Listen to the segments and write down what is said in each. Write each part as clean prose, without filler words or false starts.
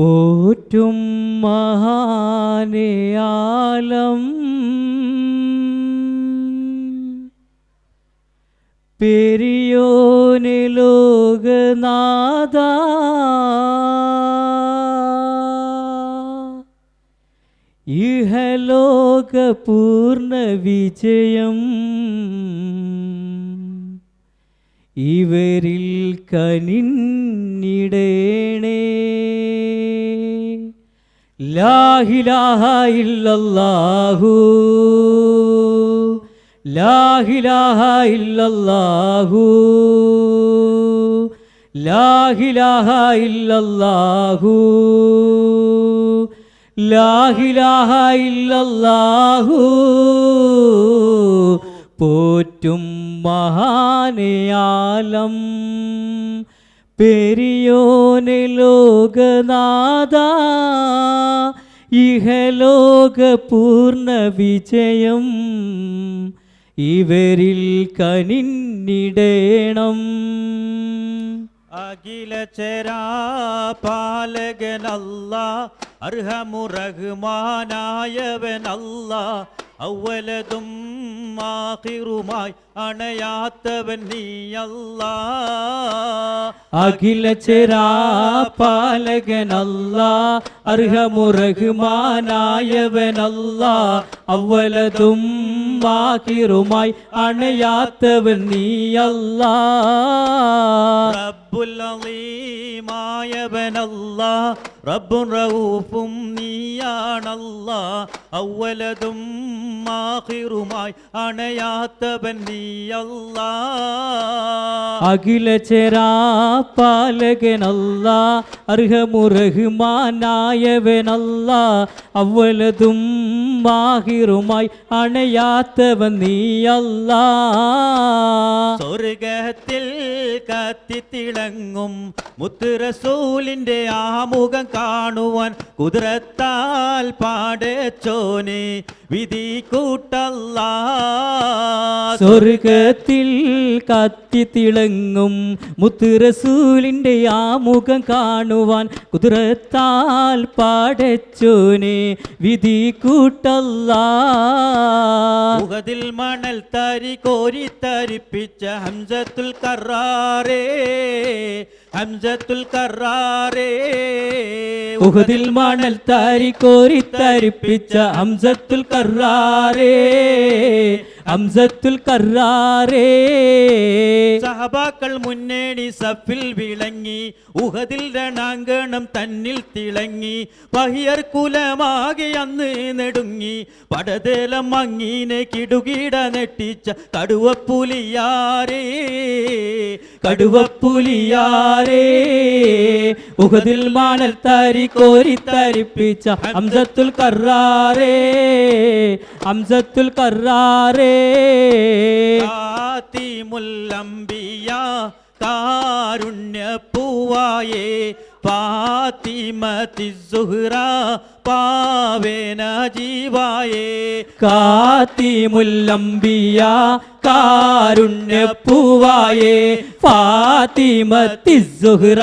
പോറ്റും മഹാനയാലം പെരിയോനെ ലോകനാഥ ഇഹലോക പൂർണ്ണ വിജയം ഇവരിൽ കനിന്നിടേണേ. ലാ ഇലാഹ ഇല്ലല്ലാഹു ലാ ഇലാഹ ഇല്ലല്ലാഹു ലാ ഇലാഹ ഇല്ലല്ലാഹു ലാ ഇലാഹ ഇല്ലല്ലാഹു. പോറ്റും മഹാനയാലം പെരിയോനെ ലോകനാഥ ഇഹലോക പൂർണ്ണ വിജയം ഇവരിൽ കനിന്നിടേണം. അഖില ചരാപാലകനല്ലാ അർഹമുറഹ്മാനായവനല്ലാ അവലതും ആഖിറുമായി അണയാത്തവൻ നീയല്ലാ. അഖില ചരാപാലകനല്ലാ അർഹമുറഹ്മാനായവനല്ലാ അവലതും ആഖിറുമായി അണയാത്തവൻ നീയല്ലാ. റബ്ബുൽ അലീമായവനല്ലാ റബ്ബുൻ റഊഫും നീയാണല്ലാ അവലതും ആഖിറുമായി അണയാത്തവൻ നീയല്ലാ. അഖില ചരാപാലകനല്ലാ അർഹമുറഹ്മാനായവനല്ലാ അവലതും ആഖിറുമായി അണയാത്തവൻ നീയല്ലാ. സ്വർഗത്തിൽ കത്തിത്തിളങ്ങും മുത്ത് റസൂലിന്റെ ആമുഖം കാണുവാൻ കുദ്റത്താൽ പാടച്ചോനെ വിധി കൂട്ടല്ലാ. സ്വർഗത്തിൽ കത്തിത്തിളങ്ങും മുത്ത് റസൂലിന്റെ ആമുഖം കാണുവാൻ കുദ്റത്താൽ പാടച്ചോനെ വിധി കൂട്ടല്ലാ. ഉഹദിൽ മണൽ തരി കോരിത്തരിപ്പിച്ച ഹംസത്തുൽ കറാറേ ഹംസത്തുൽ കറാറേ. ഉഹദിൽ മണൽ തരി കോരിത്തരിപ്പിച്ച ഹംസത്തുൽ കറാറേ ഹംസത്തുൽ കറാറേ. സഹബാക്കൾ മുന്നേടി സഫിൽ വിളങ്ങി ഉഹദിൽ രണാങ്കണം തന്നിൽ തിളങ്ങി പഹിയർ കുലമാകെ അന്ന് നെടുങ്ങി പടതേലം മങ്ങീനെ കിടുകിട നെട്ടിച്ച കടുവപ്പുലിയാരേ കടുവപ്പുലിയാരേ. ഉഹദിൽ മണൽ തരി കോരിത്തരിപ്പിച്ച ഹംസത്തുൽ കറാറേ ഹംസത്തുൽ കറാറേ. ഖാതിമുൽ അംബിയാ കാരുണ്യപ്പൂവായേ ഫാത്തിമത്തി സുഹ്റ പാവേന ജീവായേ. ഖാതിമുൽ അംബിയാ കാരുണ്യപ്പൂവായേ ഫാത്തിമത്തി സുഹ്റ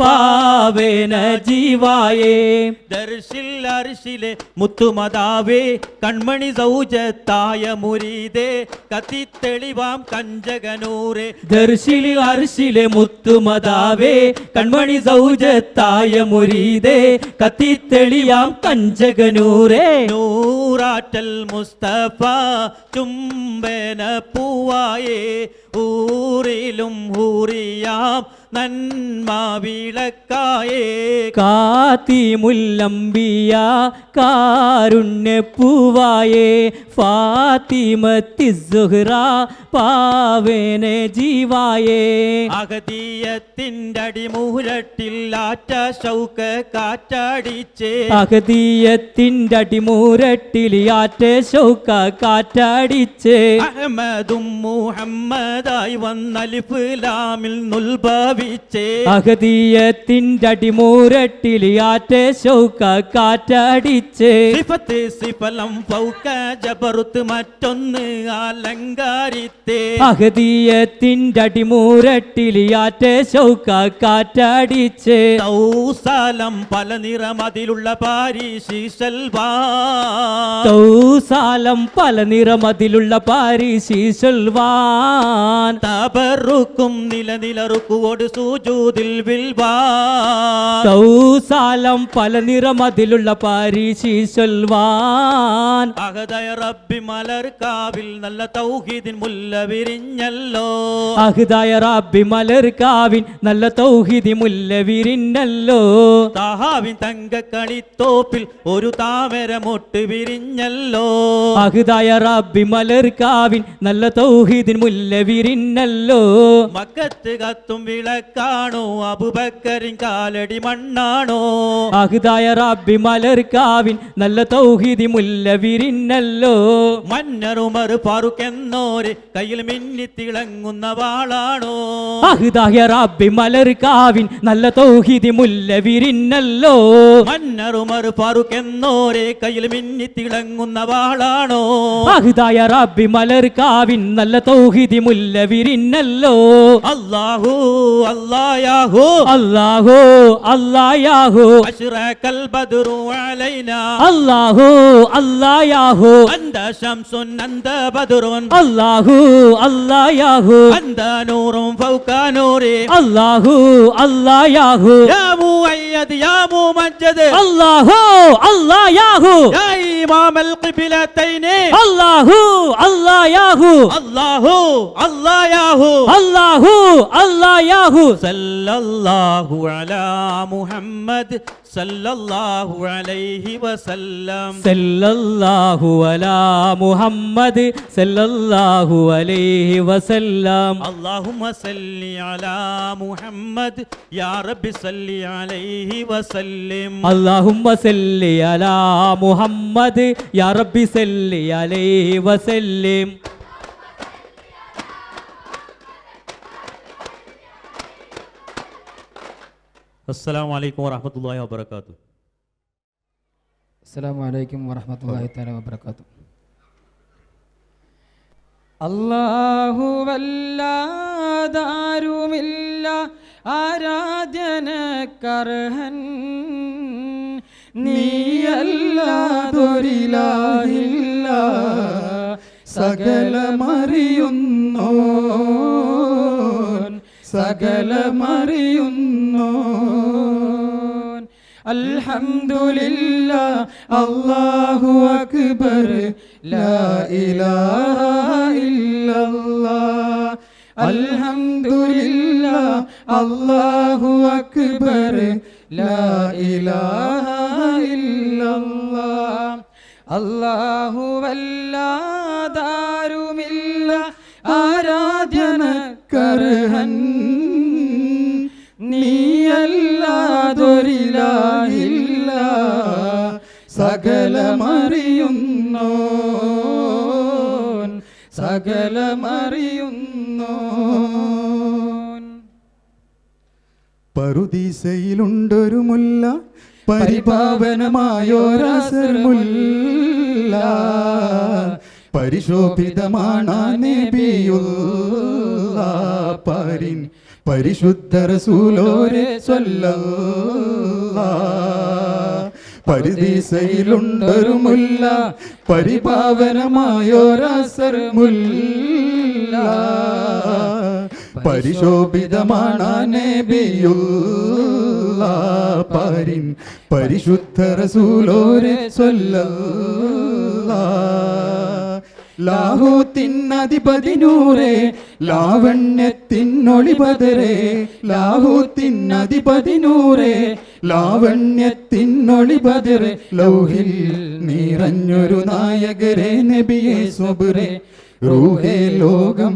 പാവേന ജീവായേ. ദർശിൽ അർശിലെ മുത്തുമതാവേ കൺമണി സൗജത്തായ മുരീദേ കത്തിത്തെളിവാം കഞ്ചകനൂരേ. ദർശിൽ അർശിലെ മുത്തുമതാവേ കൺമണി സൗജത്തായ മുരീദേ കത്തിത്തെളിയാം കഞ്ചകനൂരേ. നൂറാറ്റൽ മുസ്തഫ ചുംബന പൂവായേ ഊറിലും ഹൂറിയാം നന്മ വിളക്കായേ. ഖാതിമുൽ അംബിയാ കാരുണ്യപ്പൂവായേ ഫാത്തിമത്തി സുഹ്റ പാവേന ജീവായേ. അഹദീയത്തിൻ്റെ അടിമൂരട്ടിൽ ആറ്റ ശൗക കാറ്റടിച്ചേ. അഹദീയത്തിൻ്റെ അടിമൂരട്ടിൽ ആറ്റ ശൗക കാറ്റടിച്ചേ. അഹ്മദും മുഹമ്മദായി വന്നലിഫ് ലാമിൽ നുൽഭവി കാറ്റടിച്ചേ അഹദീയത്തിൻ്റെ അടിമൂരട്ടിലിയാറ്റെ ശൗക്ക കാറ്റടിച്ച് സിഫത്ത് സിഫലം ഫൗക ജബറുത്ത് മറ്റൊന്ന് അലങ്കാരിത്തേ അഹദീയത്തിൻ്റെ അടിമൂരട്ടിലിയാറ്റെ ശൗക്ക കാറ്റടിച്ച് തൗസാലം പല നിറമതിലുള്ള പാരീശി സൽവാൻ തൗസാലം പല നിറമതിലുള്ള പാരീശി സൽവാൻ തബറുക്കും നിലനിലറുക്കുവോട് സൂജൂദിൽ വിൽവാൻ തൗസാലം പല നിറമതിലുള്ള പാരീശി സൽവാൻ അഹദയ റബ്ബി മലർക്കാവിൽ നല്ല തൗഹീദിൻ മുല്ല വിരിഞ്ഞല്ലോ അഹ്ദായ റബ്ബി മലർക്കാവിൻ നല്ല തൗഹീദി മുല്ല വിരിഞ്ഞല്ലോ തഹാവിൻ തങ്കക്കളിത്തോപ്പിൽ ഒരു താമര മൊട്ട് വിരിഞ്ഞല്ലോ അഹ്ദായ റബ്ബി മലർക്കാവിൻ നല്ല തൗഹീദിൻ മുല്ല വിരിഞ്ഞല്ലോ മക്കത്ത് കത്തും വിളക്കാണോ അബൂബക്കറിൻ കാലടി മണ്ണാണോ അഹ്ദായ റബ്ബി മലർക്കാവിൻ നല്ല തൗഹീദി മുല്ല വിരിഞ്ഞല്ലോ മന്നറുമർ ഫാറൂഖ് എന്നോര് കയ്യിൽ മിന്നി തിളങ്ങുന്ന വാളാണോ അഹ്ദായ റബ്ബി മലർക്കാവിൻ നല്ല തൗഹീദി മുല്ല വിരിഞ്ഞല്ലോ മന്നറുമർ ഫാറൂഖ് എന്നോരെ കയ്യിൽ മിന്നി തിളങ്ങുന്ന വാളാണോ അഹ്ദായ റബ്ബി മലർക്കാവിൻ നല്ല തൗഹീദി മുല്ല വിരിഞ്ഞല്ലോ അല്ലാഹു അല്ലായാഹു അല്ലാഹു അല്ലായാഹു അശ്റഖൽ ബദ്റു അലൈനാ അല്ലാഹു അല്ലായാഹു അന്ത ശംസുൻ അന്ത ബദ്റുൻ അല്ലാഹു അല്ലായാഹു അന്ത നൂറുൻ ഫൗക നൂരി അല്ലാഹു അല്ലായാഹു യാ മുഅയ്യദ് യാ മുമജ്ജദ് അല്ലാഹു അല്ലായാഹു യാ ഇമാമൽ ഖിബ്ലതൈനി അല്ലാഹു അല്ലായാഹു അല്ലാഹു അല്ലായാഹു അല്ലാഹു അല്ലായാഹു സല്ലല്ലാഹു അലാ മുഹമ്മദ് സല്ലല്ലാഹു അലൈഹി വസല്ലം സല്ലല്ലാഹു അലാ മുഹമ്മദ് സല്ലല്ലാഹു അലൈഹി വസല്ലം അല്ലാഹുമ്മ സല്ലി അലാ മുഹമ്മദ് യാ റബ്ബി സല്ലി അലൈഹി വസല്ലിം അല്ലാഹുമ്മ സല്ലി അലാ മുഹമ്മദ് യാ റബ്ബി സല്ലി അലൈഹി വസല്ലിം അസ്സലാമു അലൈക്കും വറഹ്മത്തുള്ളാഹി വബറകാതുഹു അസ്സലാമു അലൈക്കും വറഹ്മത്തുള്ളാഹി തആല വബറകാതുഹു അല്ലാഹുവല്ലാതാരുമില്ല ആരാധ്യനക്കർഹൻ നീയല്ലാതൊരിലാഹില്ല സകലമറിയുന്നോൻ സകലമറിയുന്നോൻ അൽഹംദുലില്ലാ അല്ലാഹു അക്ബർ ലാ ഇലാഹ ഇല്ലല്ലാഹ് അൽഹംദുലില്ലാ അല്ലാഹു അക്ബർ ലാ ഇലാഹ ഇല്ലല്ലാഹ് അല്ലാഹുവല്ലാതാരുമില്ല ആരാധ്യനക്കർഹൻ നീയല്ലാതൊരിലാഹില്ല സകലമറിയുന്നോൻ സകലമറിയുന്നോൻ പറുദീസയിലുണ്ടൊരു മുല്ല പരിപാവനമായോരസർമുല്ല പരിശോഭിതമാണ് നബിയുള്ള പരിൻ പരിശുദ്ധ റസൂലോരെ സ്വല്ലല്ലാഹ് പറുദീസയിലുണ്ടൊരു മുല്ല പരിപാവനമായോരസർമുല്ല പരിശോഭിതമാണ് നബിയുള്ളാഹ് പരിൻ പരിശുദ്ധ റസൂലോരെ സ്വല്ലല്ലാഹ് ലാഹൂത്തിനധിപതിനൂറേ ലാവണ്യത്തിനൊളിപതരേ ലാഹൂത്തിനധിപതിനൂറേ ലാവണ്യത്തിനൊളിപതരേ ലൗഹിൽ നിറഞ്ഞൊരു നായകരെ നബിയെ സ്വബുരേ റൂഹേ ലോകം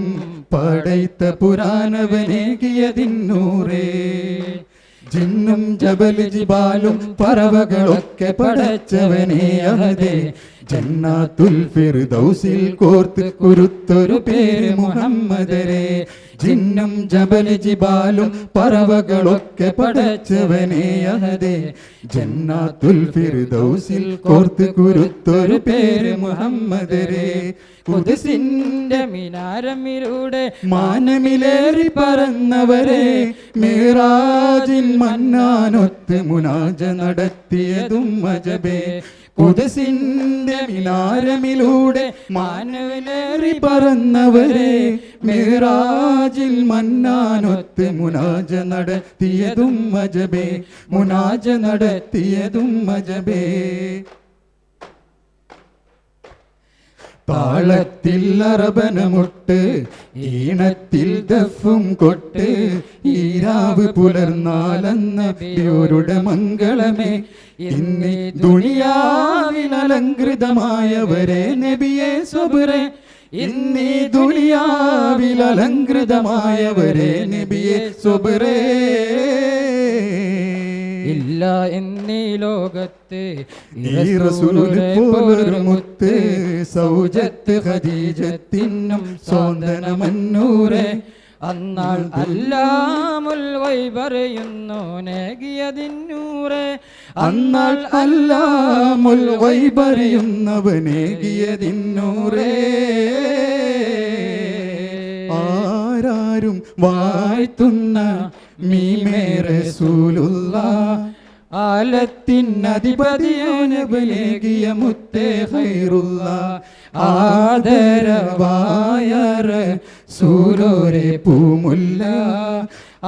പടൈത്ത പുരാനവനേകിയതിന്നൂറേ ജിന്നും ജബൽ ജിബാലും പറവകളൊക്കെ പടച്ചവനേ അഹദേ ജന്നാത്തുൽ ഫിർദൗസിൽ കോർത്ത് കുരുത്തൊരു പേര് മുഹമ്മദരേ ജിന്നും ജബൽ ജിബാലും പറവകളൊക്കെ പടച്ചവനെ അഹദേ ജന്നാത്തുൽ ഫിർദൗസിൽ കോർത്ത് കുരുത്തൊരു പേര് മുഹമ്മദരേ ഖുദ്സിന്റെ മിനാരമിലൂടെ മാനമിലേറി പറന്നവരെ മിറാജിൽ മന്നാനൊത്ത് മുനാജ നടത്തിയതും അജബേ ഖുദ്സിന്റെ മിനാരമിലൂടെ മാനമിലേറി പറന്നവരെ മിറാജിൽ മന്നാനൊത്ത് മുനാജ നടത്തിയതും അജബേ മുനാജ നടത്തിയതും അജബേ താളത്തിൽ അറബനമുട്ട് ഈണത്തിൽ ദഫും കൊട്ട് ഈരാവ് പുലർന്നാലെന്ന നബിയോരുടെ മംഗളമേ ഇന്നീ ദുനിയാവിൽ അലങ്കൃതമായവരെ നബിയെ സ്വബ്രേ ഇന്നീ ദുനിയാവിൽ അലങ്കൃതമായവരെ നബിയെ സ്വബ്രേ ഇല്ല എന്നീ ലോകത്ത് ഈ റസൂലിനെ പോലൊരു മുത്ത് സൗജത്ത് ഖദീജത്തിനും സ്വന്തനമന്നൂരെ അന്നാൾ അല്ലാമുൽ പറയുന്നു നേകിയതിന്നൂറെ അന്നാൾ അല്ലാമുൽ പറയുന്നവനേകിയതിന്നൂരേ ആരാരും വാഴ്ത്തുന്ന മീമേ റസൂലുള്ളാഹ് ആലത്തിനധിപതിയോനബിലേകിയ മുത്തേ ഖൈറുള്ളാഹ് ആദരവായ റസൂലോരെ പൂമുല്ല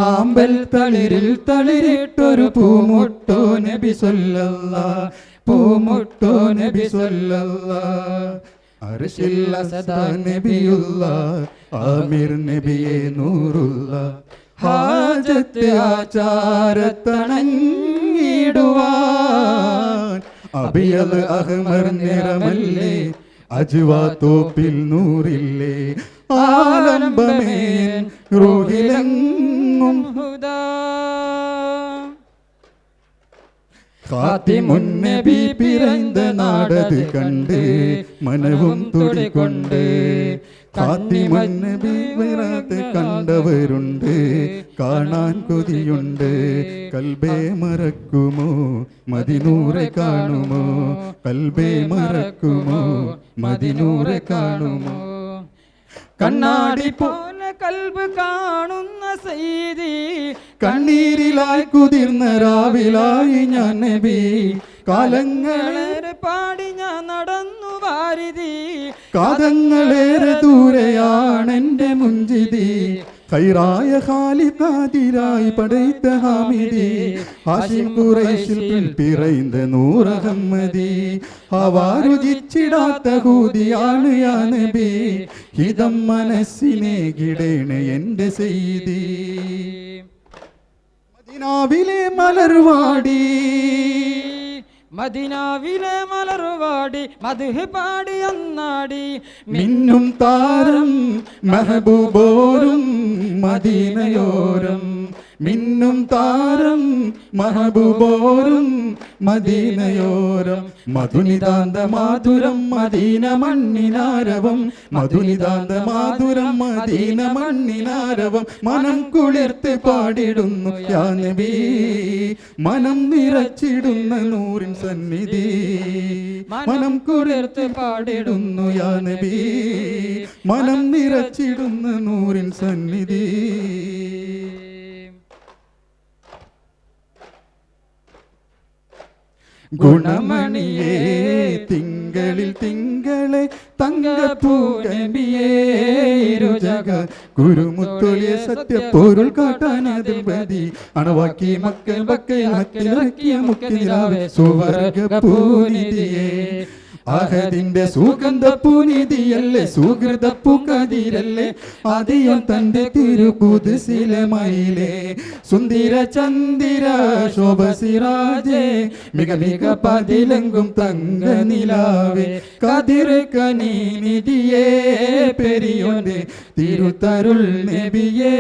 ആമ്പൽ തളിരിൽ തളിരിട്ടൊരു പൂമുട്ടോ നബി സ്വല്ലല്ലാഹ് പൂമുട്ടോ നബി സ്വല്ലല്ലാഹ് അർശിൽ അസദാ നബിയുള്ളാഹ് ആമിർ നബിയെ നൂറുള്ളാഹ് ഹാജത്ത് ആചാരത്തണങ്ങിടുവാൻ അബിയൽ അഹ്മർ നിറമല്ലേ അജ്വാ തോപ്പിൽ നൂറില്ലേ ആലംബമേൻ റൂഹിലെങ്ങും ഖാതിമുൻ നബി പിറந்த നാടത് കണ്ട് മനവും തുടികൊണ്ട് ഖാതിമുൻ നബി പിറന്നത് കണ്ടവരുണ്ട് കാണാൻ കൊതിയുണ്ട് കൽബേ മറക്കുമോ മദിനൂറെ കാണുമോ കൽബേ മറക്കുമോ മദിനൂറെ കാണുമോ കണ്ണാടി പോലെ കൽബ് കാണുന്ന സയ്യിദി കണ്ണീരിലായി കുതിർന്ന രാവിലായി ഞാൻ നബി കാലങ്ങളേറെ പാടി ഞാൻ നടന്നു വാരിതി കാതങ്ങളേറെ ദൂരെയാണെന്റെ മുഞ്ചിതി ഖൈറായ ഖാലിഖാദിരായി പടൈത്ത ഹാമിദി ഹാഷിം ഖുറൈശിൽ പിറൈந்த നൂറഹമ്മദി ഹവാരുചിച്ചിടാത്ത ഹൂദിയാണ് യാ നബി ഹിതം മനസ്സിനെ കിടേണ എന്റെ സയ്യിദി മദീനാവിലെ മലർവാടി മദീനാവിലെ മലർവാടി മദ്ഹ് പാടി അന്നാടി മിന്നും താരം മെഹബൂബോരും മദീനയോരം മിന്നും താരം മെഹബൂബോരും മദീനയോരം മധുനിതാന്ത മാധുരം മദീന മണ്ണിനാരവം മധുനിതാന്ത മാധുരം മദീന മണ്ണിനാരവം മനം കുളിർത്ത് പാടിടുന്നു യാ നബി മനം നിറച്ചിടുന്ന നൂറിൻ സന്നിധി മനം കുളിർത്ത് പാടിടുന്നു യാ നബി മനം നിറച്ചിടുന്ന നൂറിൻ സന്നിധി ഗുണമണിയേ തിങ്കളിൽ തിങ്കളെ തങ്കപ്പൂകമിയേ ഇരുജഗ ഗുരുമുത്തൊലിയ സത്യപ്പൊരുൾ കാട്ടാനധിപതി അണവാക്കി മക്കൾ ബക്കൽ ഹക്കിലിറക്കിയ മുക്കിനിലാവേ സുവർഗപ്പൂനിധിയേ അഹദിന്റെ സുഗന്ധപ്പൂനിധിയല്ലേ സുഹൃതപ്പൂക്കതിരല്ലേ അതിയൻ തന്റെ തിരുകുതിസിലമയിലേ സുന്ദര ചന്ദിര ശോഭസിരാജേ മിക മിക പതിലെങ്കും തങ്ക നിലാവേ കതിർ കനിനിധിയേ പെരിയോന്റെ തിരുത്തരുൾ നബിയേ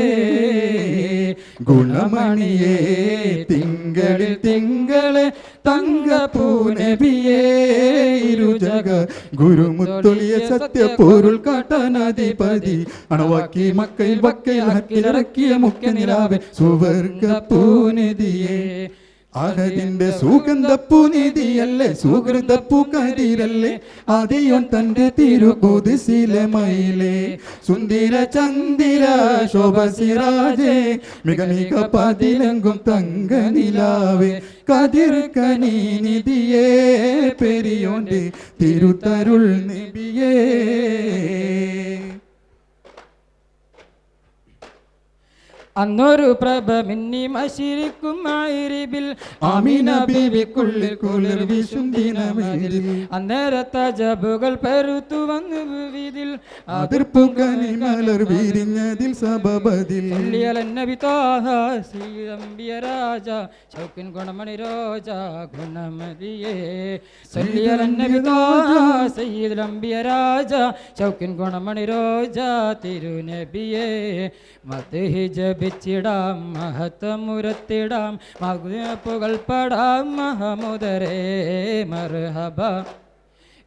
ഗുണമണിയേ തിങ്കളിൽ തിങ്കളെ തങ്കപ്പൂ നബിയേ ഇരുജഗ ഗുരുമുത്തൊളിയ സത്യപ്പൊരുൾ കാട്ടാനധിപതി അണവാക്കി മക്കയിൽ വക്കയിൽ ഹക്കിലിറക്കിയ മുഖ്യ നിലാവെ സുവർഗ പൂനിധിയെ അഹദിന്റെ സുഗന്ധപ്പൂനിധിയല്ലേ സുഹൃതപ്പൂ കതിരല്ലേ ആദിയോൻ തന്റെ തിരുകുതിസിലെ മയിലേ സുന്ദര ചന്ദിര ശോഭസിരാജേ മിക മിക പതിലെങ്കും തങ്ക നിലാവേ കതിർ കനി നിധിയേ പെരിയോന്റെ തിരുത്തരുൾ നബിയേ അന്നൊരു പ്രഭ മിന്നി മശിരിക്കും മഗ്രിബിൽ ആമിന ബീവിക്കുള്ളിൽ കുളിർ വീശും ദിനമേതിൽ അന്നേരത്തെ ജബുകൾ പെരുത്തു വന്നു വിതിൽ അതിർപ്പുകനി മലർ വിരിഞ്ഞതിൽ സബബതിൽ നബി ത്വാഹ സയ്യിദംബിയ രാജ ശൗക്കിൻ ഗുണമണി രോജ ഗുണമതിയേ നബി ത്വാഹ സയ്യിദംബിയ രാജ ശൗക്കിൻ ഗുണമണി രോജ തിരുനബിയേ മദ്ഹി ജപിച്ചിടാം മഹത്വമുരത്തിടാം മഗ്നപ്പുകൾ പടാം മഹമുദരേ മർഹബ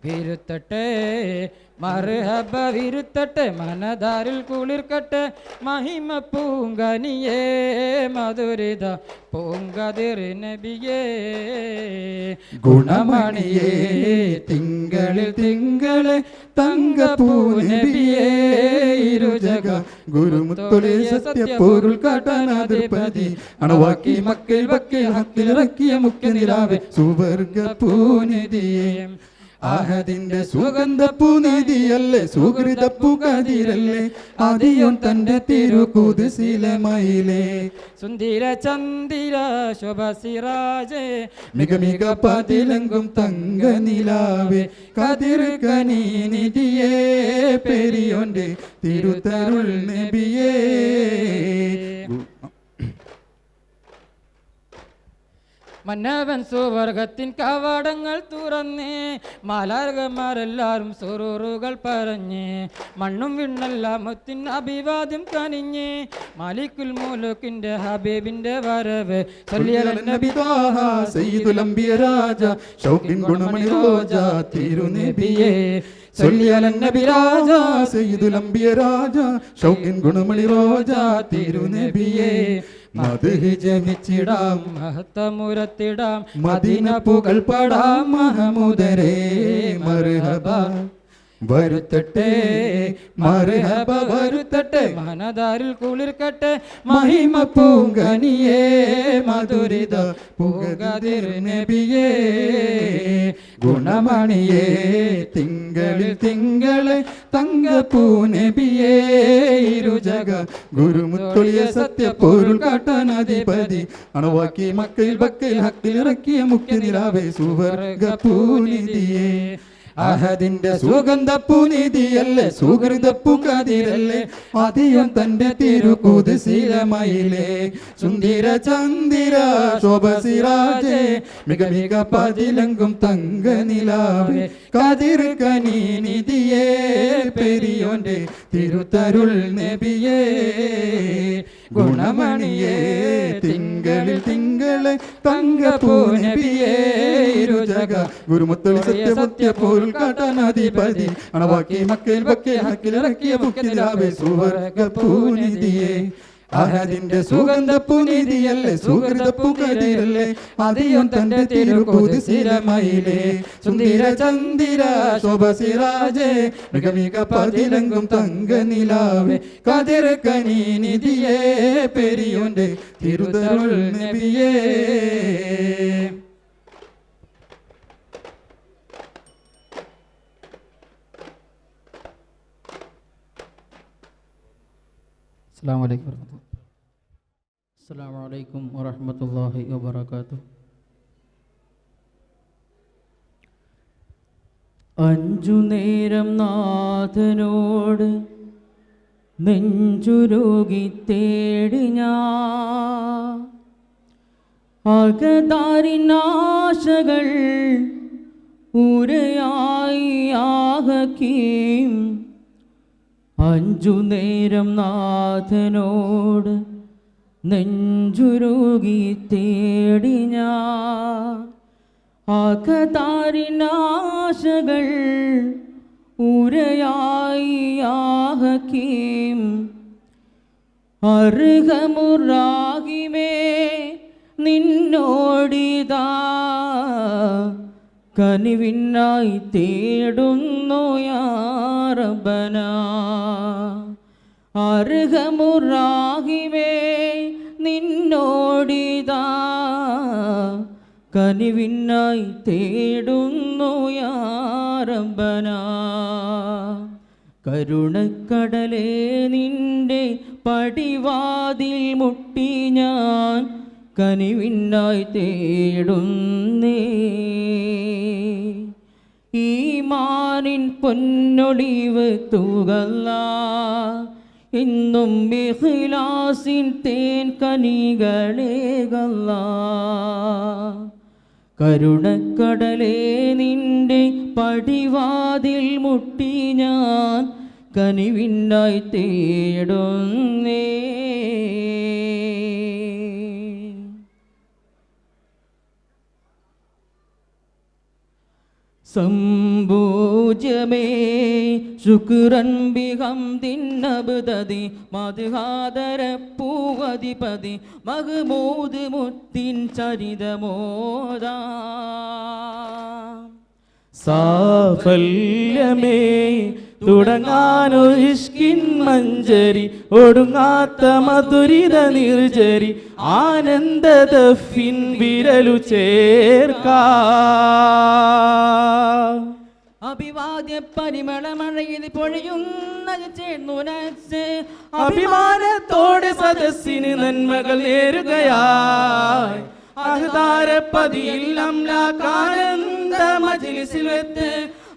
വിരുത്തട്ടെ മർഹബ വിരുത്തട്ടെ മനതാരിൽ കുളിർക്കട്ടെ മഹിമ പൂങ്കനിയേ മധുരിത പൂങ്കതിർ നബിയേ ഗുണമണിയേ തിങ്കളിൽ തിങ്കളെ തങ്കപ്പൂ നബിയേ ഇരുജഗ ഗുരുമുത്തൊളിയ സത്യപ്പൊരുൾ കാട്ടാനധിപതി അണവാക്കി മക്കയിൽ വക്കയിൽ ഹക്കിലിറക്കിയ മുഖ്യ നിലാവെ സുവർഗ പൂനിധിയേ അഹദിന്റെ സുഗന്ധപ്പൂനിധിയല്ലേ സുഹൃതപ്പൂ കതിരല്ലേ ആദിയോൻ തന്റെ തിരുകുതിസിലെ മയിലേ സുന്ദര ചന്ദിര ശോഭസിരാജേ മിക മിക പതിലെങ്കും തങ്ക നിലാവേ കതിർ കനി നിധിയേ പെരിയോന്റെ തിരുത്തരുൾ നബിയേ മന്നവൻ സുവർഗത്തിൻ കവാടങ്ങൾ തുറന്നേ മലർകമാരെല്ലാരും സുറൂറുകൾ പറഞ്ഞേ മണ്ണും വിണ്ണെല്ലാം മുത്തിൻ അഭിവാദ്യം കനിഞ്ഞേ മാലിക്കുൽ മുലൂക്കിന്റെ ഹബീബിന്റെ വരവ് നബി ത്വാഹ സയ്യിദുൽ അംബിയ രാജ ശൗക്കിൻ ഗുണമണി റോജ തിരുനബിയേ നബി രാജ സയ്യിദുൽ അംബിയ രാജ ശൗക്കിൻ ഗുണമണി റോജ തിരുനബിയേ മദ്ഹ് ജപിച്ചിടാം മഹത്തമുരത്തിടാം മദീന പുകൾ പടാം മഹമുദരേ മർഹബ വരുത്തട്ടെ മർഹബ വരുത്തട്ടെ മനതാരിൽ കുളിർക്കട്ടെ മഹിമ പൂങ്കനിയേ മധുരിത പൂങ്കതിർ നബിയേ ഗുണമണിയേ തിങ്കളിൽ തിങ്കളെ തങ്കപ്പൂ നബിയേ ഇരുജഗ ഗുരുമുത്തൊളിയ സത്യപ്പൊരുൾ കാട്ടാനധിപതി അണവാക്കി മക്കയിൽ ബക്കയിൽ ഹക്കിലിറക്കിയ മുഖ്യ നിലാവേ സുവർഗ പൂനിധിയേ അഹദിന്റെ സുഗന്ധപ്പൂനിധിയല്ലേ സുഹൃതപ്പൂ കതിരല്ലേ ആദിയോൻ തന്റെ തിരുകുതിസിലെ മയിലേ സുന്ദര ചന്ദിര ശോഭസിരാജേ മിക മിക പതിലെങ്കും തങ്ക നിലാവേ കതിർ കനി നിധിയേ പെരിയോന്റെ തിരുത്തരുൾ നബിയേ ഗുണമണിയേ തിങ്കളിൽ തിങ്കളെ തങ്കപ്പൂ നബിയേ ഇരുജഗ ഗുരുമുത്തൊളി സത്യപ്പൊരുൾ കാട്ടാനധിപതി അണവാക്കി മക്കയിൽ വക്കയിൽ ഹക്കിലിറക്കിയ മുഖ്യ നിലാവേ സുവർഗ പൂനിധിയേ അഹദിന്റെ സുഗന്ധപ്പൂനിധിയല്ലേ സുഹൃതപ്പൂ കതിരല്ലേ ആദിയോൻ തന്റെ തിരുകുതിസിലെ മയിലേ സുന്ദര ചന്ദിര ശോഭസിരാജേ മിക മിക പതിലെങ്കും തങ്ക നിലാവേ കതിർ കനി നിധിയേ പെരിയോന്റെ തിരുതരുൾ നബിയേ അസ്സലാമു അലൈക്കും വറഹ്മത്തുള്ളാഹി വബറകാതുഹു. അഞ്ചു നേരം നാഥനോട് നെഞ്ചുരുകി തേടി ഞാൻ അകതാരിനാശകൾ ഉരയായി ആഹക്കീം. അഞ്ചു നേരം നാഥനോട് നെഞ്ചുരുകി തേടി ഞാൻ ആകതാരിനാശകൾ ഉരയായി ഹകീം അർഹമുറാഹിമേ നിന്നോടിതാ കനിവിനായി തേടുന്നു യാ റബ്ബന അർഹമുറാഹിമേ നിന്നോടിതാ കനിവിനായി തേടുന്നു യാ റബ്ബന കരുണക്കടലേ നിന്റെ പടിവാതിൽ മുട്ടി ഞാൻ കനിവിനായി തേടുന്നേ ഈമാനിൻ പൊന്നൊളിവ് തൂകല്ല ഇന്നും ഇഖ്ലാസിൻ തേൻ കനികളേകല്ല കരുണക്കടലേ നിന്റെ പടിവാതിൽ മുട്ടി ഞാൻ കനിവിനായി തേടുന്നേ സംഭൂജ്യമേ ശുക്രൻ ബിഹംദിൻ അബ്ദദി മദ്ഹാദര പൂവധിപതി മഹ്മൂദ് മുത്തിൻ ചരിതമോദാ സാഫല്യമേ തുടങ്ങാനൊരു ഇഷ്കിൻ മഞ്ചരി ഒടുങ്ങാത്ത മധുരിത നിർജരി ആനന്ദദഫിൻ വിരലു ചേർക്കാ അഭിവാദ്യ പരിമളമഴയിൽ പൊഴിയുന്നത് ചേർന്നുനച്ച് അഭിമാനത്തോടെ സദസ്സിന് നന്മകൾ നേരുകയായി അഹ്താരപ്പതിയിൽ അംലാകാനന്ദ മജ്ലിസിൽ വെത്ത്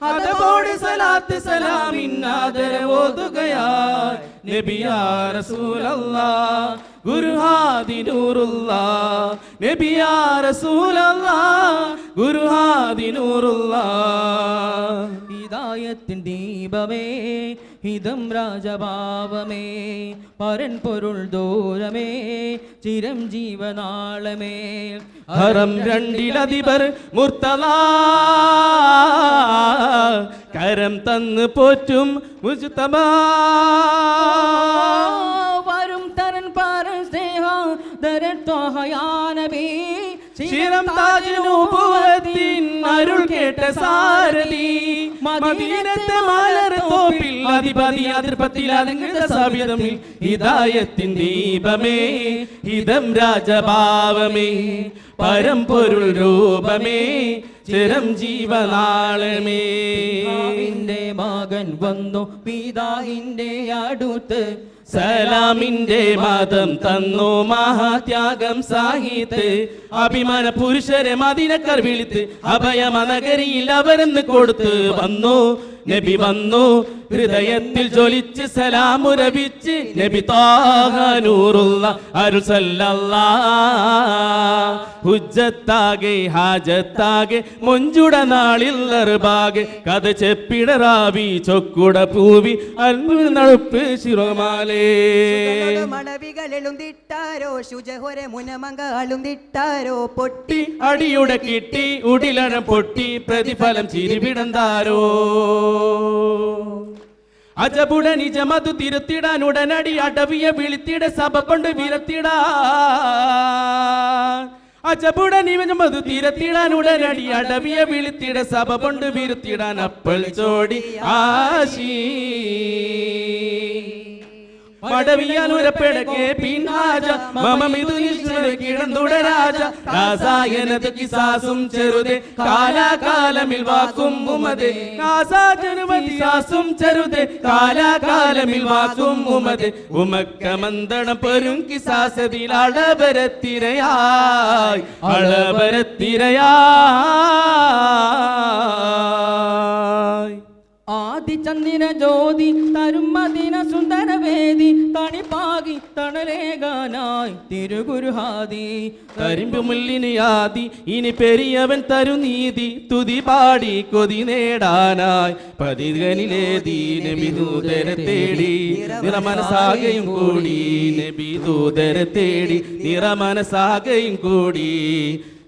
അതോടെ സലാത്ത് സലാമിൻ ആദരവോതുകയായി നബിയാ റസൂലല്ലാഹ് ഗുരുഹാദി നൂറുല്ലാഹ് നബിയാ റസൂലല്ലാഹ് ഗുരുഹാദി നൂറുല്ലാഹ് ഹിദായത്തിൻ ദീപമേ ഹിതം രാജഭാവമേ പരൻ പൊരുൾ ദൂരമേ ചിരം ജീവനാളമേ ഹറം രണ്ടിലധിപർ മുർത്തല കരം തന്ന് പോറ്റും മുജ്തബാ വരും തരൻ പാര സ്നേഹ ദരൻ ത്വഹയാനബി ശിരം താജിനുപുവത്തിൻ അരുൾ കേട്ട സാരഥി മദീനത്തെ മലർ തോപ്പിൽ അധിപതി അതിർപ്പത്തിൽ അലങ്കൃത സവിധമിൽ ഹിദായത്തിൻ ദീപമേ ഹിതം രാജഭാവമേ പരമ്പൊരുൾ രൂപമേ ചിരം ജീവനാളമേ മകൻ വന്നു പിതാവിന്റെ അടുത്ത് സലാമിന്റെ മതം തന്നു മഹാത്യാഗം സാഹിത്ത് അഭിമാന പുരുഷരെ മദീനക്കാർ വിളിത്ത് അഭയമനഗരിയിൽ അവരെന്ന് കൊടുത്ത് വന്നു നബി വന്നു ഹൃദയത്തിൽ ജ്വലിച്ച് സലാമുരവിച്ച് നബി ത്വാഹ നൂറുള്ള അരുൾ സല്ലല്ലാഹ് ഹുജ്ജത്താകെ ഹാജത്താകെ മൊഞ്ചുട നാളിൽ അർബാകെ കഥ ചെപ്പിടറാവി ചൊക്കുട പൂവി അൽമുൽ നടുപ്പ് ശിരോമാലേ മണവികളെളുന്തിട്ടാരോ ശുചഹൊര മുനമങ്കളുന്തിട്ടാരോ പൊട്ടി അടിയുടെ കിട്ടി ഉടിലഴം പൊട്ടി പ്രതിഫലം ചിരിവിടന്താരോ അജബുട നിജമതു തിരുത്തിടാൻ ഉടനടി അടവിയെ വിളിത്തിട സഭ കൊണ്ട് വിരത്തിടാ അജബുട നിജമതു തിരുത്തിടാൻ ഉടനടി അടവിയെ വിളിത്തിട സഭ കൊണ്ട് വിരുത്തിടാൻ അപ്പോൾ ചോടി ആശീ മടവിയാനുരപ്പെടക്കെ പിന്നാജ മമമിതു നിശ്ചല കിടന്നുട രാജ രാസായനത് കിസാസും ചെറുതെ കാലാകാലമിൽ വാക്കും ഉമതെ രാസാജനുവതിസാസും ചെറുതെ കാലാകാലമിൽ വാക്കും ഉമതെ ഉമക്ക മന്ദണം പെരും കിസാസതിൽ അളവരത്തിരയായി അളവരത്തിരയായി ആദിചന്ദ്ര ജ്യോതി തരും മദിന സുന്ദരവേദി തണിപ്പാകി തണലേകാനായി തിരുഗുരുഹാദി കരിമ്പ് മുല്ലിന് യാതി ഇനി പെരിയവൻ തരുനീതി തുതി പാടി കൊതി നേടാനായി പതികനിലേതി നബി ദൂതരെ തേടി നിറമനസാകയും കൂടി നബി ദൂതരെ തേടി നിറമനസാകയും കൂടി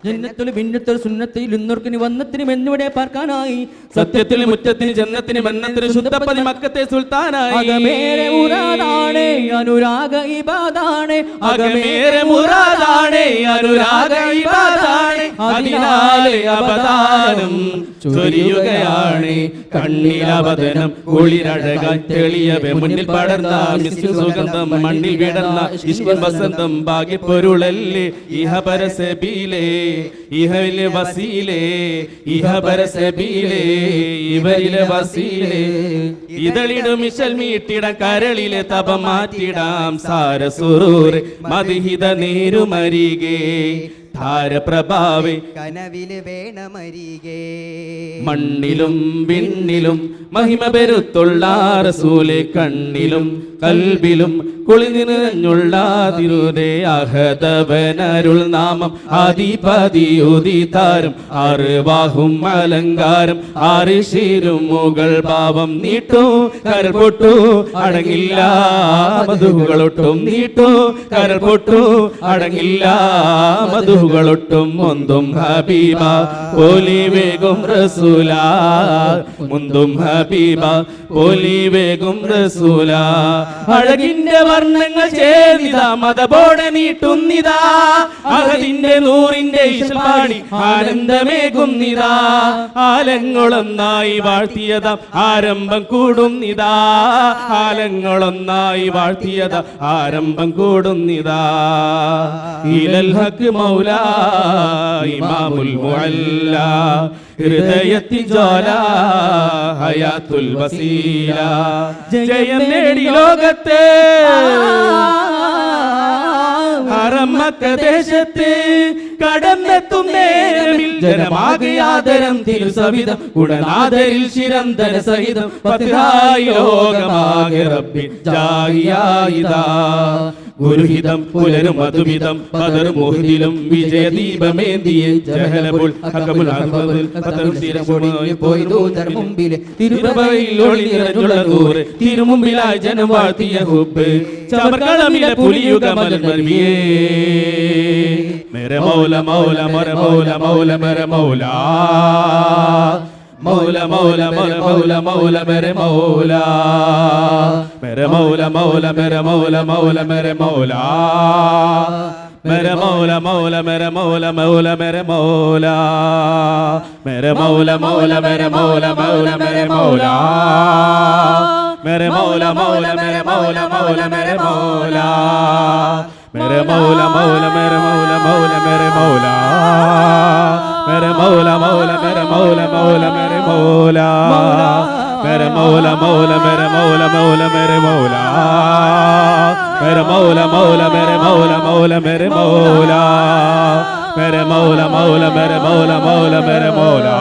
ജന്നത്തുൽ ഭിന്നത്തുൽ സുന്നത്തിൽ ഇന്നോർക്കിന് വന്നത്തിനും എന്നിവിടെ പാർക്കാനായി സത്യത്തിൽ മുറ്റത്തിന് ജന്നത്തിന് മന്നത്തിന് ശുദ്ധപ്പതി മക്കത്തെ സുൽത്താനായി അകമേറെ മുറാദാണ് അനുരാഗ ഇബാദാണ് അകമേറെ മുറാദാണ് അനുരാഗ ഇബാദാണ് അതിനാലെ അബദാനം ചൊരിയുകയാണ് കണ്ണിലബദനം കുളിരഴകായി തെളിയവേ മുന്നിൽ പടർന്ന മിസ്ക് സുഗന്ധം മണ്ണിൽ വിടർന്ന ഇഷ്കിൻ വസന്തം ഭാഗ്യപ്പൊരുളല്ലേ ഇഹപരസബീലേ ഇഹയിലെ വസീലേ ഇഹപരസബീലേ ഇവരിലെ വസീലേ ഇതളിടും മിശൽ മീട്ടിടം കരളിലെ തപം മാറ്റിടാം സാരസുറൂർ മദിഹിത നേരുമരികേ താരപ്രഭാവേ കനവില് വേണമരികേ മണ്ണിലും വിണ്ണിലും മഹിമ പെരുത്തുള്ള റസൂലെ കണ്ണിലും കൽബിലും കുളിനിറഞ്ഞുള്ള തിരുതേ അഹദവനരുൾ നാമം ആദിപതിയുദിതാരം അറിവാഹും അലങ്കാരം ആറിശീരും മുകൾ ഭാവം നീട്ടു കരൾ പൊട്ടു അടങ്ങില്ല മധുകളൊട്ടും നീട്ടു കരൾ പൊട്ടു അടങ്ങില്ല മധുകളൊട്ടും മുന്തും ഹബീബ പോലി വേഗം റസൂല മുന്തും ഹബീബ പോലി വേഗം റസൂല അഴകിന്റെ വർണ്ണങ്ങൾ ചേർന്നിതാ മതബോടെ നീട്ടുന്നിതാ അഹദിന്റെ നൂറിന്റെ ഇഷ്പാടി ആനന്ദമേകുന്നിതാ ആലങ്ങളൊന്നായി വാഴ്ത്തിയതാ ആരംഭം കൂടുന്നിതാ ആലങ്ങളൊന്നായി വാഴ്ത്തിയതാ ആരംഭം കൂടുന്നിതാ ഇലൽ ഹഖ് മൗലാ ഇമാമുൽ മുഅല്ല ഹൃദയത്തിൽ ജ്വാല ഹയാത്തുൽ വസീല ജയം നേടി ലോകത്തെ ഹറം മക്ക ദേശത്ത് കടന്നെത്തും നേരമിൽ ജനമാകെ ആദരം തിരുസവിധം ഉടനാദരിൽ ശിരന്തര സഹിതം പതിഹായി ലോകമാകെ റബ്ബിൻ ജാഹിയായിതാ ഗുരുഹിതം പുലരും മധുവിധം പതറും മോഹിതിലും വിജയദീപമേന്തിയ ജഹലബുൽ ഹഖബുൽ അഖബുൽ പതറും തിരമുടിയിൽ പോയി ദൂതർ മുമ്പിലെ തിരുപ്രഭയിൽ ഒളി നിറഞ്ഞുള്ള നൂറ് തിരുമുമ്പിലായി ജനം വാഴ്ത്തിയ ഹുബ്ബ് ചമർകളമിലെ പുലിയുഗ മലർമർവിയേ മേരെ മൗല മൗല മര മൗല മൗല മര മൗല മൗല മൗല മര മൗല മൗല മേരെ മൗല മേരെ മൗല മൗല മേരെ മൗല മൗല മേരെ മൗല മേരെ മൗല മൗല മേരെ മൗല മൗല മേരെ മൗല മേരെ മൗല മൗല മേരെ മൗല മൗല മേരെ മൗല മേരെ മൗല മൗല മേരെ മൗല മൗല മേരെ മൗല മേരെ മൗല മൗല മേരെ മൗല മൗല മേരെ മൗല मेरे मौला मौला मेरे मौला मौला मेरे मौला मेरे मौला मौला मेरे मौला मौला मेरे मौला मेरे मौला मौला मेरे मौला मौला मेरे मौला मेरे मौला मौला मेरे मौला मौला मेरे मौला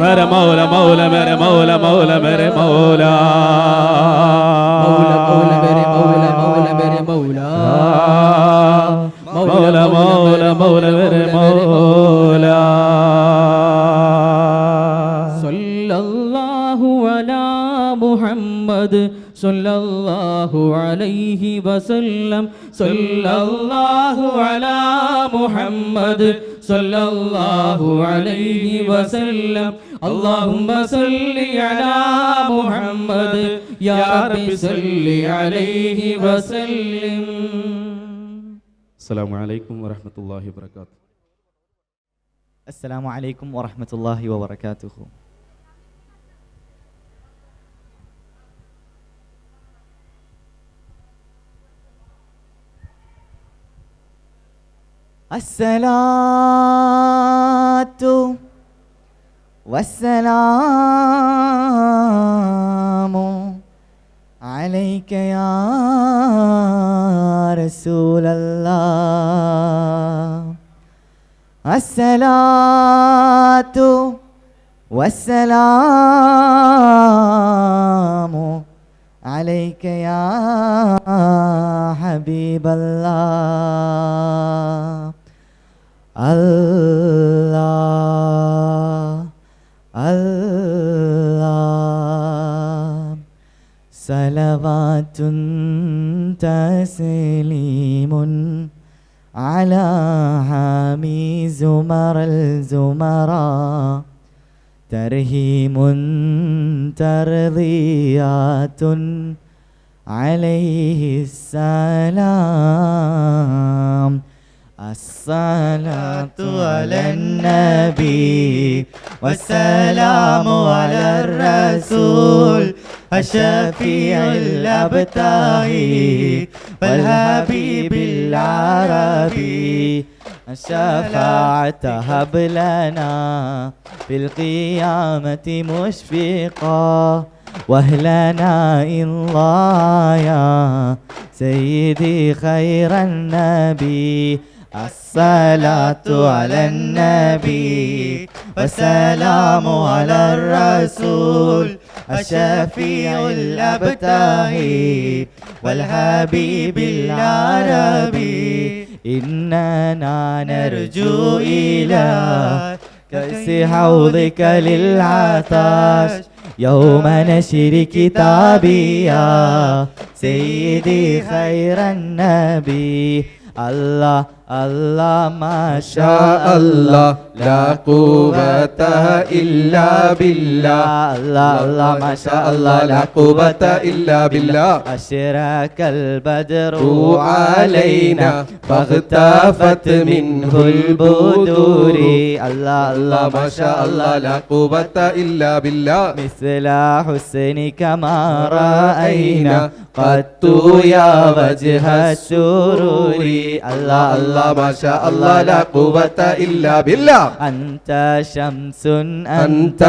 मेरे मौला मौला मेरे मौला मौला मेरे मौला मौला मेरे मौला मौला मेरे मौला मौला मौला मौला मेरे मौला सल्लल्लाहु अला मुहम्मद सल्लल्लाहु अलैहि वसल्लम सल्लल्लाहु अला मुहम्मद सल्लल्लाहु अलैहि वसल्लम अल्लाहुम्मा सल्लि अला मुहम्मद या रब्बि सल्लि अलैहि वसल्लम അസ്സലാമു അലൈക്കും വറഹ്മത്തുള്ളാഹി വബറകാതുഹു. അസ്സലാമു അലൈക്കും വറഹ്മത്തുള്ളാഹി വബറകാതുഹു. അസ്സലാത്തു വസ്സലാമു عليك يا رسول الله الصلاة والسلام عليك يا حبيب الله الله الله صلوات تسليم على حامي زمر الزمراء ترهيم ترضيات عليه السلام. الصلاة على النبي والسلام على الرسول الشفيع الأبتهي والحبيب العربي. الشفاعة هب لنا في القيامة مشفقا واهلنا الله يا سيدي خير النبي. الصلاة على النبي والسلام على الرسول الشفيع الأبتهي والحبيب العربي. إننا نرجو إلى كأس حوضك للعطش يوم نشر كتابي يا سيدي خير النبي. الله الله ما شاء الله لا قوة إلا بالله. الله الله ما شاء الله لا قوة إلا بالله. أشرق البدر علينا فاختفت منه البدور. الله الله ما شاء الله لا قوة إلا بالله. مثل حسنك ما رأينا قط يا وجه السرور. الله الله ما شاء الله لا قوة إلا بالله. أنت شمس أنت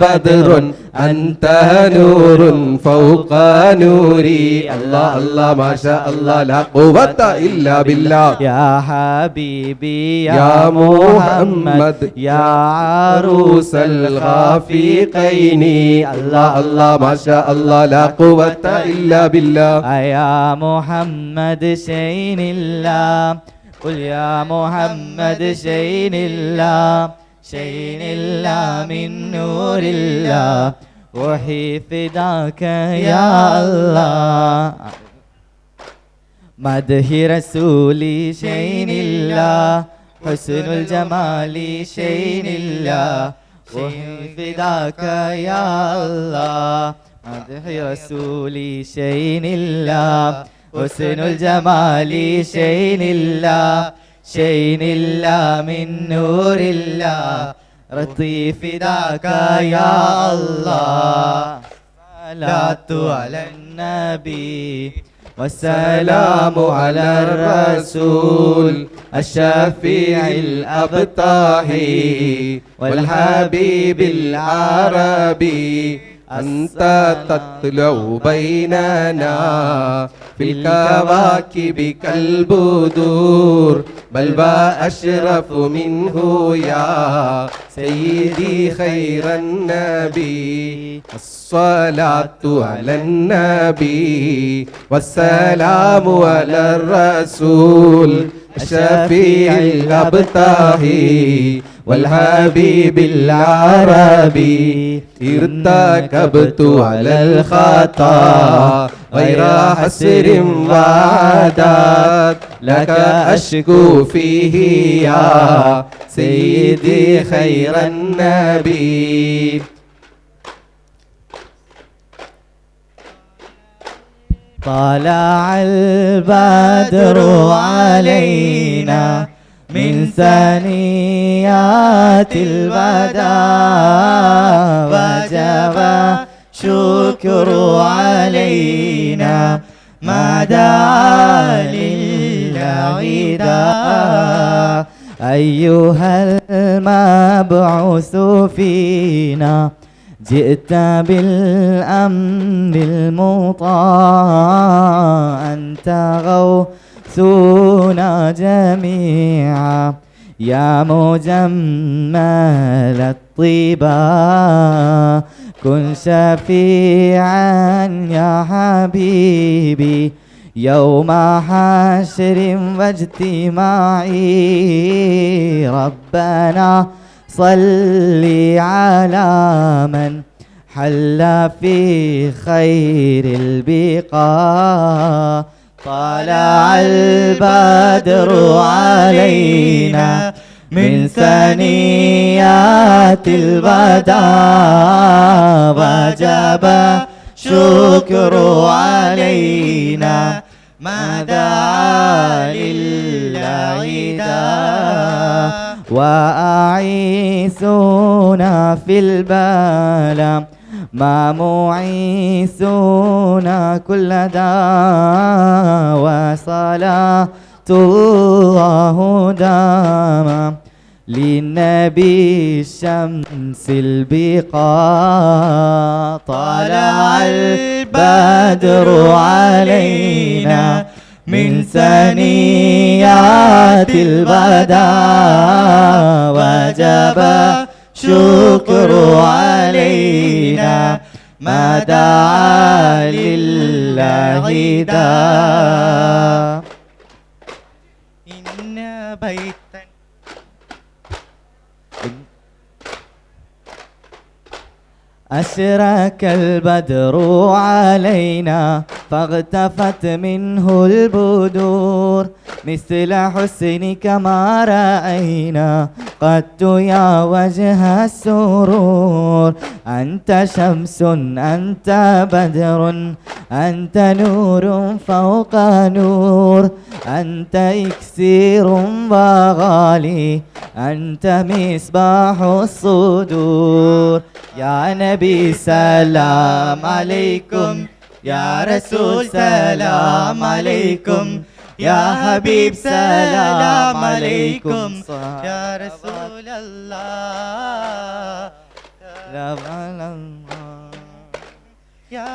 بدر أنت نور فوق نوري. الله الله ما شاء الله لا قوة إلا بالله. يا حبيبي يا محمد يا عروس الخافقين. الله الله ما شاء الله لا قوة إلا بالله. يا محمد شين الله قل يا محمد شين الله شين الله من نور الله روحي فداك يا الله. مدح رسولي شين الله حسن الجمال شين الله روحي فداك يا الله. مدح رسولي شين الله حسن الجمال شين الله شين الله من نور الله رطي فداك يا الله. صلاة على النبي والسلام على الرسول الشفيع الأبتهي والحبيب العربي. أنت تطلع بيننا في الكواكب كالبدور بل وأشرف منه يا سيدي خير النبي. الصلاة على النبي والسلام على الرسول الشفيع الأبتهي والحبيب العربي. ارتكبت على الخطا غير حسر وعداد لك أشكو فيه يا سيدي خير النبي. طلع البدر علينا من ثنيات الوداع وجب شكر علينا ما دعا للعدا. أيها المبعوث فينا جئت بالأمر المطاع أنت غوثنا جميعا يا مجمل الطيبة كن شفيعا يا حبيبي يوم حشر واجتماعي. ربنا صل على من حل في خير البقاع طلع البدر علينا من ثنيات الوداع وجب شكر علينا ما دعا لله داع وأعيسونا في البلاء ما معيسونا كل داء وصلاة الله داما للنبي الشمس البقاع طلع البدر علينا من ثنيات الوداع وجب شكر علينا ما دعا لله داع إن بيتا أشرك البدر علينا فاغتفت منه البدور مثل حسنك ما رأينا قد يا وجه السرور أنت شمس أنت بدر أنت نور فوق نور أنت إكسير وغالي أنت مصباح الصدور يا نبي سلام عليكم يا رسول سلام عليكم يا حبيب سلام عليكم يا رسول الله يا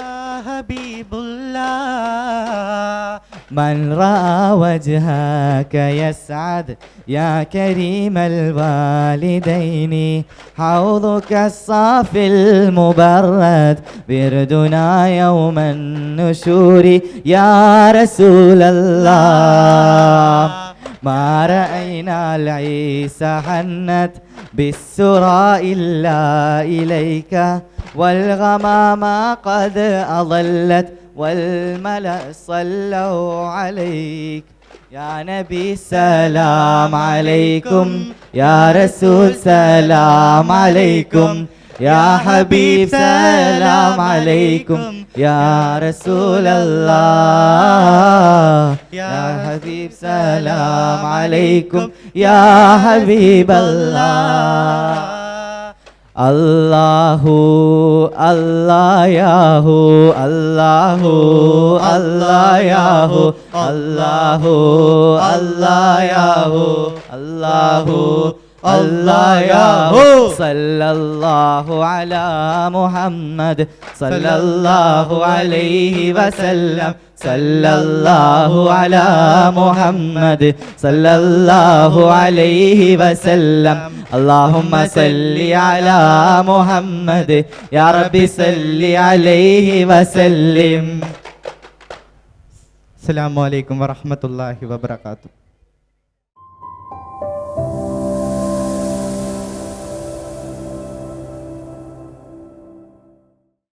حبيب الله من رأى وجهك يسعد يا كريم الوالدين حوضك الصافي المبرد بردنا يوم النشور يا رسول الله ما رأينا العيسى حنت بالسرى إلا إليك والغمامة قد أضلت والملأ صلوا عليك يا نبي سلام عليكم يا رسول سلام عليكم يا حبيب سلام عليكم يا رسول الله يا حبيب سلام عليكم يا حبيب الله الله الله ياهو الله الله ياهو الله الله ياهو الله الله ياهو صلى الله على محمد صلى الله عليه وسلم صلى الله على محمد صلى الله عليه وسلم اللهم صل على محمد يا رب صل عليه وسلم. السلام عليكم ورحمة الله وبركاته.